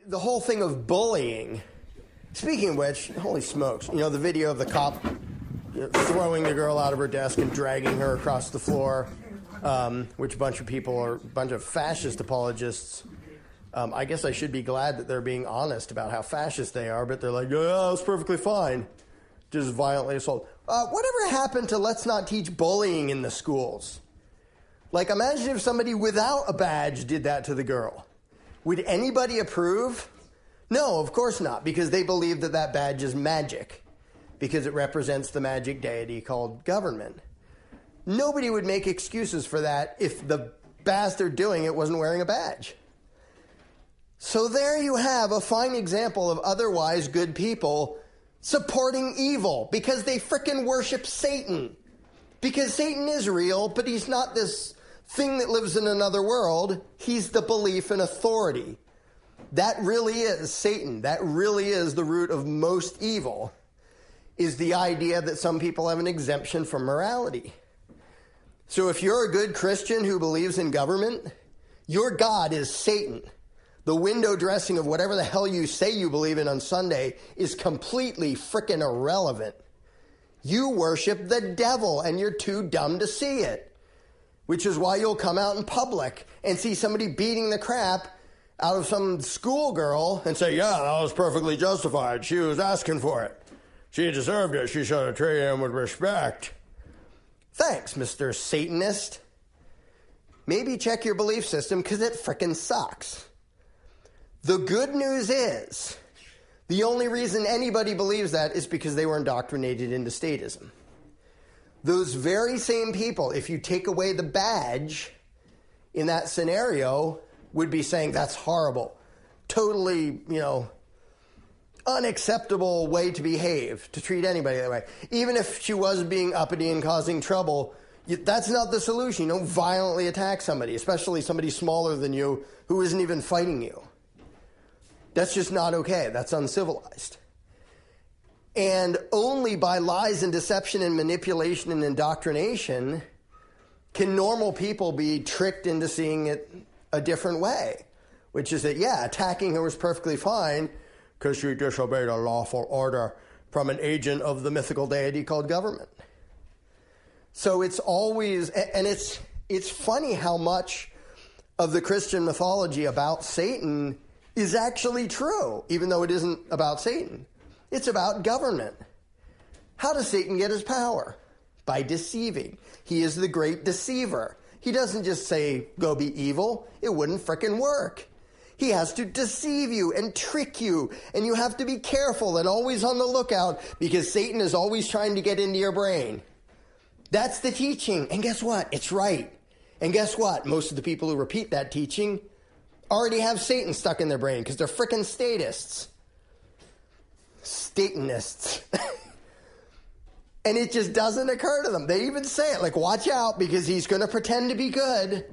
the whole thing of bullying, speaking of which, holy smokes, the video of the cop throwing the girl out of her desk and dragging her across the floor, which a bunch of fascist apologists. I guess I should be glad that they're being honest about how fascist they are, but they're like, yeah, it's perfectly fine. Just violently assault. Whatever happened to let's not teach bullying in the schools? Like, imagine if somebody without a badge did that to the girl. Would anybody approve? No, of course not, because they believe that that badge is magic, because it represents the magic deity called government. Nobody would make excuses for that if the bastard doing it wasn't wearing a badge. So there you have a fine example of otherwise good people supporting evil because they frickin' worship Satan. Because Satan is real, but he's not this thing that lives in another world. He's the belief in authority. That really is Satan. That really is the root of most evil, is the idea that some people have an exemption from morality. So if you're a good Christian who believes in government, your God is Satan. The window dressing of whatever the hell you say you believe in on Sunday is completely frickin' irrelevant. You worship the devil and you're too dumb to see it. Which is why you'll come out in public and see somebody beating the crap out of some schoolgirl and say, yeah, that was perfectly justified. She was asking for it. She deserved it. She should have treated him with respect. Thanks, Mr. Satanist. Maybe check your belief system because it frickin' sucks. The good news is, the only reason anybody believes that is because they were indoctrinated into statism. Those very same people, if you take away the badge in that scenario, would be saying that's horrible. Totally, unacceptable way to behave, to treat anybody that way. Even if she was being uppity and causing trouble, that's not the solution. You don't violently attack somebody, especially somebody smaller than you who isn't even fighting you. That's just not okay. That's uncivilized. And only by lies and deception and manipulation and indoctrination can normal people be tricked into seeing it a different way, which is that, yeah, attacking her was perfectly fine because she disobeyed a lawful order from an agent of the mythical deity called government. So it's always, and it's funny how much of the Christian mythology about Satan is actually true, even though it isn't about Satan. It's about government. How does Satan get his power? By deceiving. He is the great deceiver. He doesn't just say, go be evil. It wouldn't frickin' work. He has to deceive you and trick you, and you have to be careful and always on the lookout because Satan is always trying to get into your brain. That's the teaching, and guess what? It's right. And guess what? Most of the people who repeat that teaching already have Satan stuck in their brain because they're frickin' statists. Satanists. And it just doesn't occur to them. They even say it, like, watch out because he's going to pretend to be good.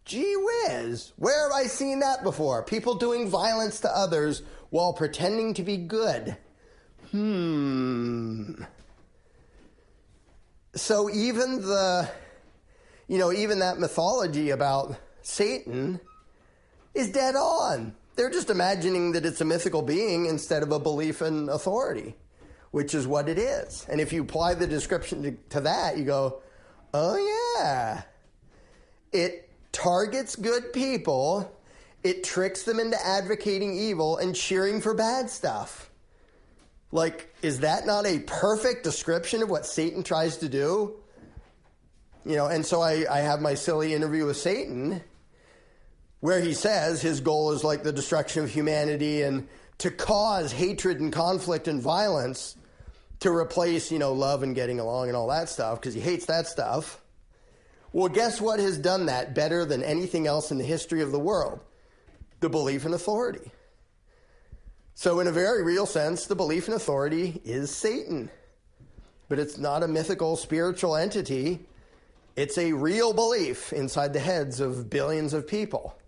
Gee whiz, where have I seen that before? People doing violence to others while pretending to be good. So even even that mythology about Satan is dead on. They're just imagining that it's a mythical being instead of a belief in authority, which is what it is. And if you apply the description to that, you go, oh yeah, it targets good people, it tricks them into advocating evil and cheering for bad stuff. Like, is that not a perfect description of what Satan tries to do? And so I have my silly interview with Satan, where he says his goal is like the destruction of humanity and to cause hatred and conflict and violence to replace, love and getting along and all that stuff, because he hates that stuff. Well, guess what has done that better than anything else in the history of the world? The belief in authority. So in a very real sense, the belief in authority is Satan. But it's not a mythical spiritual entity. It's a real belief inside the heads of billions of people.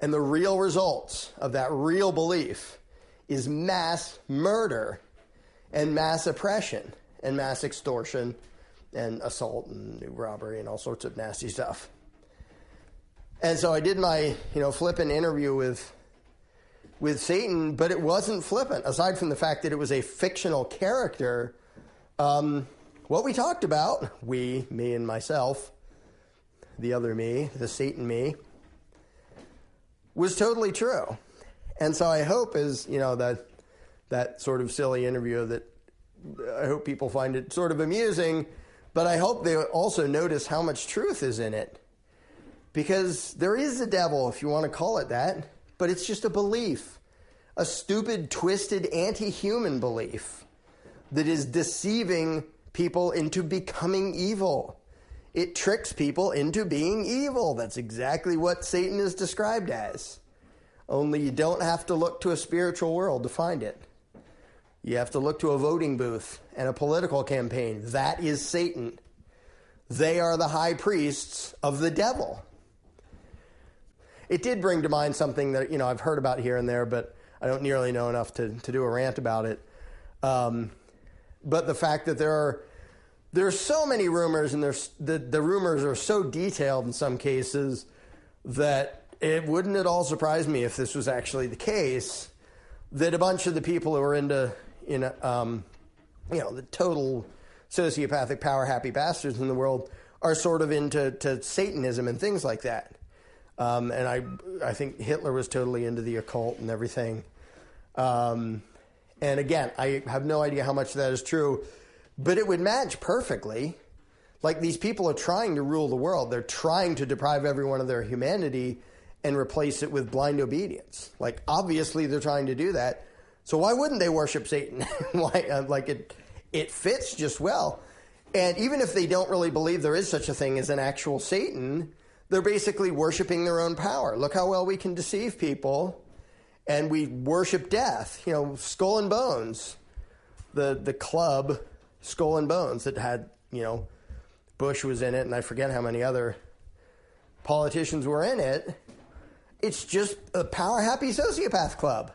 And the real results of that real belief is mass murder and mass oppression and mass extortion and assault and robbery and all sorts of nasty stuff. And so I did my, flippant interview with with Satan, but it wasn't flippant. Aside from the fact that it was a fictional character, what we talked about, we, me and myself, the other me, the Satan me, was totally true. And so I hope is, that sort of silly interview that I hope people find it sort of amusing, but I hope they also notice how much truth is in it. Because there is a devil, if you want to call it that, but it's just a belief, a stupid, twisted, anti-human belief that is deceiving people into becoming evil. It tricks people into being evil. That's exactly what Satan is described as. Only you don't have to look to a spiritual world to find it. You have to look to a voting booth and a political campaign. That is Satan. They are the high priests of the devil. It did bring to mind something that, I've heard about here and there, but I don't nearly know enough to do a rant about it. But the fact that there are so many rumors, and the rumors are so detailed in some cases that it wouldn't at all surprise me if this was actually the case, that a bunch of the people who are into, the total sociopathic, power-happy bastards in the world are sort of into Satanism and things like that. And I think Hitler was totally into the occult and everything. And again, I have no idea how much that is true, but it would match perfectly. Like, these people are trying to rule the world. They're trying to deprive everyone of their humanity and replace it with blind obedience. Like, obviously they're trying to do that. So why wouldn't they worship Satan? It fits just well. And even if they don't really believe there is such a thing as an actual Satan, they're basically worshiping their own power. Look how well we can deceive people. And we worship death. Skull and Bones. The club Skull and Bones that had, Bush was in it, and I forget how many other politicians were in it. It's just a power-happy sociopath club.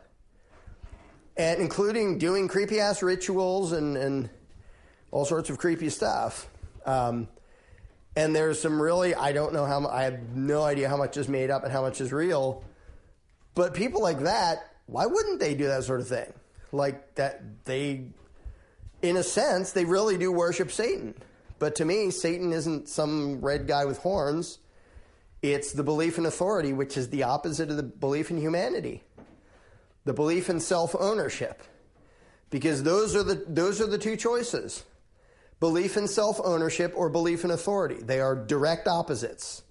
And including doing creepy-ass rituals and all sorts of creepy stuff. And there's some really, I have no idea how much is made up and how much is real. But people like that, why wouldn't they do that sort of thing? Like that they, in a sense, they really do worship Satan. But to me, Satan isn't some red guy with horns. It's the belief in authority, which is the opposite of the belief in humanity. The belief in self-ownership. Because those are the two choices. Belief in self-ownership or belief in authority. They are direct opposites.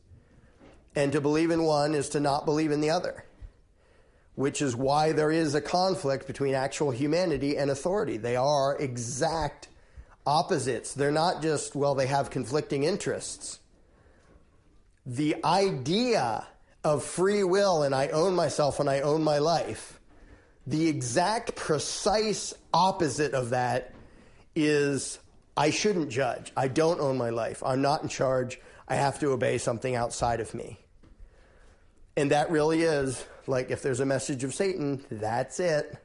And to believe in one is to not believe in the other. Which is why there is a conflict between actual humanity and authority. They are exact opposites. They're not just, they have conflicting interests. The idea of free will and I own myself and I own my life, the exact precise opposite of that is I shouldn't judge. I don't own my life. I'm not in charge. I have to obey something outside of me. And that really is, like, if there's a message of Satan, that's it.